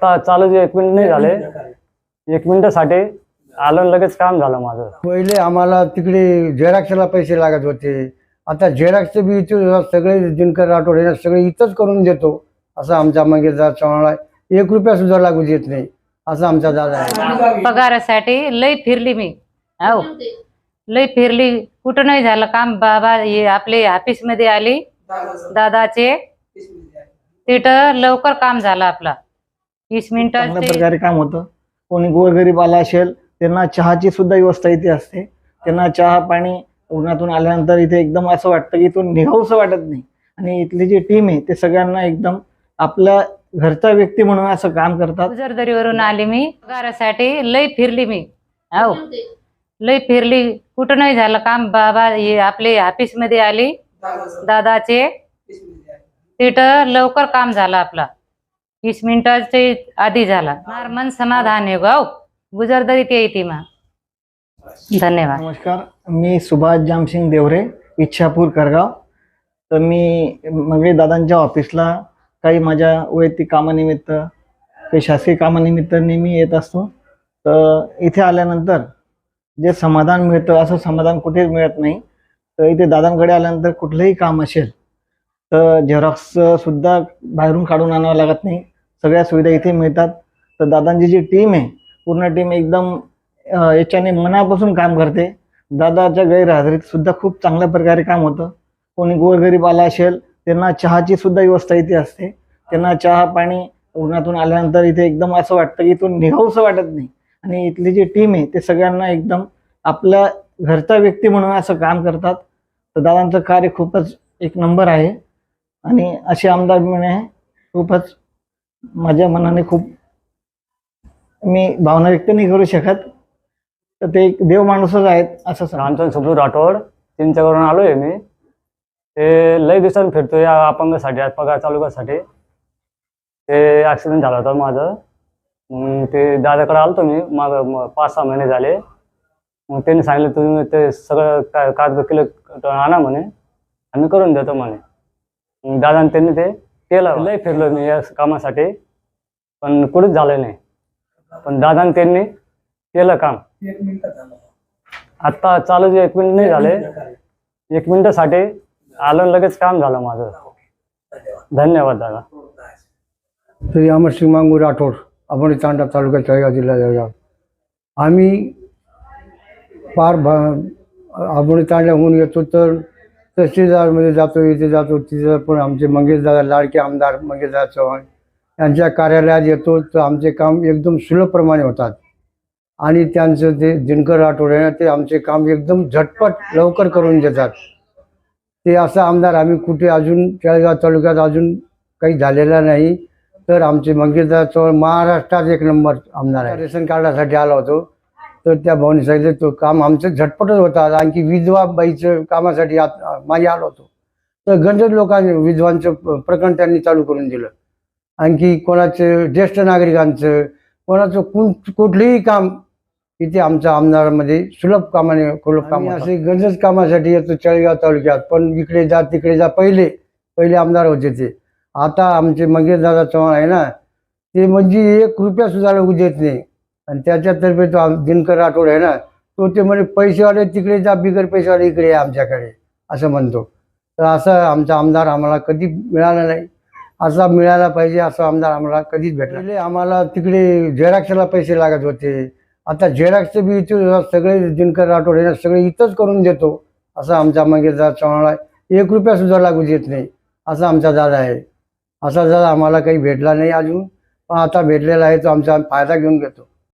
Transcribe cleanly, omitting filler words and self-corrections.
आता चालू जे 1 मिनिट नाही झाले, 1 मिनिटासाठी आलो आणि लगेच काम झालं माझं. पहिले आम्हाला तिकडे झेरॉक्सला पैसे लागत होते, आता झेरॉक्सचं बी इथे सगळे दिनकर राठोड हे सगळे इथंच करून देतो असं आमचा मंगेशदार चव्हाण आहे. 1 रुपया सुद्धा लागू देत नाही असं आमचा दादा आहे. पगारासाठी लई फिरली मी, हो लई फिरली, कुठं नाही झालं काम. बाबा हे आपले ऑफिस मध्ये आली दादाचे, तिथं लवकर काम झालं आपला 20 मिनिटात. चांगल्या प्रकारे काम होतं. कोणी गोरगरीब आला असेल त्यांना चहाची सुद्धा व्यवस्था इथे असते. त्यांना चहा पाणी उन्हातून आल्यानंतर इथे एकदम असं वाटतं की इथून निघावंसं वाटत नाही. आणि इथली जी टीम आहे ते सगळ्यांना एकदम आपल्या घरचा व्यक्ती म्हणून असं काम करतात. गुजरदरीवरून आली मी, पगारासाठी लई फिरली मी, हो लई फिरली, कुठं नाही झालं काम. बाबा हे आपले ऑफिस मध्ये आली दादाचे, तिथं लवकर काम झालं आपला 20 मिनिटाचे आधी झाला. मन समाधान आहे गाव गुजरदरीत येते मा. धन्यवाद. नमस्कार, मी सुभाष जामसिंग देवरे, इच्छापूर करगाव. तर मी मंगेश दादांच्या ऑफिसला काही माझ्या वैयक्तिक कामानिमित्त, काही शासकीय कामानिमित्त नेहमी येत असतो. तर इथे आल्यानंतर जे समाधान मिळतं असं समाधान कुठेच मिळत नाही. तर इथे दादांकडे आल्यानंतर कुठलंही काम असेल तर झेरॉक्स सुद्धा बाहेरून काढून आणावं लागत नाही, सगळ्या सुविधा इथे मिळतात. तर दादांची जी टीम आहे पूर्ण टीम एकदम याच्याने मनापासून काम करते. दादाच्या गैरहजेरीत सुद्धा खूप चांगल्या प्रकारे काम होतं. कोणी गोरगरीब आला असेल त्यांना चहाची सुद्धा व्यवस्था इथे असते. त्यांना चहा पाणी उन्हातून आल्यानंतर इथे एकदम असं वाटतं की इथून निघावंसं वाटत नाही. आणि इथली जी टीम आहे ते सगळ्यांना एकदम आपल्या घरचा व्यक्ती म्हणून असं काम करतात. तर दादांचं कार्य खूपच 1 नंबर आहे. आणि असे आमदार मिळणे खूपच माझ्या मनाने खूप, मी भावना व्यक्त नाही करू शकत. तर ते एक देव माणूसच आहेत असं सांग. रामचंद्र सुब्रू राठोड चिंचवरून आलोय मी. ते लई दिवसांनी फिरतोय या अपंगासाठी, आज पगार चालू करायसाठी. ते ॲक्सिडेंट झाला होता माझं. मग ते दादाकडे आलतो मी, माग 5-6 महिने झाले. मग त्यांनी सांगितलं तुम्ही ते सगळं कागद किलो आणा म्हणे, आम्ही करून देतो म्हणे. मग दादाने त्यांनी ते केलं. लई फिरलो मी या कामासाठी, पण कुठेच झालं नाही. पण दादाने त्यांनी केलं काम. आता चालू जे 1 मिनिट नाही झाले, 1 मिनिटासाठी आलो आणि लगेच काम झालं माझं. धन्यवाद दादा. श्री अमरसिंग मांगू राठोड, आपण तांडा तालुका जळगाव जिल्हा जळगाव. आम्ही पार आपण तांड्याहून येतो तर तहसीलदारमध्ये जातो, इथे जातो, तिथं पण आमचे मंगेशदादा, लाडके आमदार मंगेशदार चव्हाण यांच्या कार्यालयात येतो तर आमचे काम एकदम सुलभप्रमाणे होतात. आणि त्यांचं ते दिनकर राठोड आहे ते आमचे काम एकदम झटपट लवकर करून देतात. ते असं आमदार आम्ही कुठे अजून जळगाव तालुक्यात अजून काही झालेला नाही. तर आमचे मंगेशदार चव्हाण महाराष्ट्रात 1 नंबर आमदार आहे. रेशन कार्डासाठी आला होतो तर त्या भाऊनी सांगितलं तो काम आमचं झटपटच होता. आणखी विधवा बाईचं कामासाठी माझी आलो होतो तर गंजत लोकांनी विधवांचं प्रकरण त्यांनी चालू करून दिलं. आणखी कोणाचं ज्येष्ठ नागरिकांचं, कोणाचं कुठलंही काम इथे आमच्या आमदारामध्ये सुलभ कामाने काम. असे गंजत कामासाठी येतो जळगाव तालुक्यात, पण इकडे जा तिकडे जा. पहिले आमदार होते ते. आता आमचे मंगेशदादा चव्हाण आहे ना, ते म्हणजे 1 रुपया सुद्धा लागू देत नाही. आणि त्याच्यातर्फे तो दिनकर राठोड आहे ना, तो ते म्हणजे पैसेवाले तिकडे जा, बिगर पैसेवाले इकडे या आमच्याकडे असं म्हणतो. तर असं आमचा आमदार आम्हाला कधी मिळाला नाही. असा मिळायला पाहिजे असं आमदार आम्हाला कधीच भेटला. पहिले आम्हाला तिकडे झेरॉक्सला पैसे लागत होते, आता झेरॉक्सचं बी इथे सगळे दिनकर राठोड हे सगळे इथंच करून देतो असं आमचा मंगेशदार चव्हाण आहे. 1 रुपया सुद्धा लागू देत नाही असं आमचा दादा आहे. असा दादा आम्हाला काही भेटला नाही अजून, पण आता भेटलेला आहे तो आमचा फायदा घेऊन घेतो.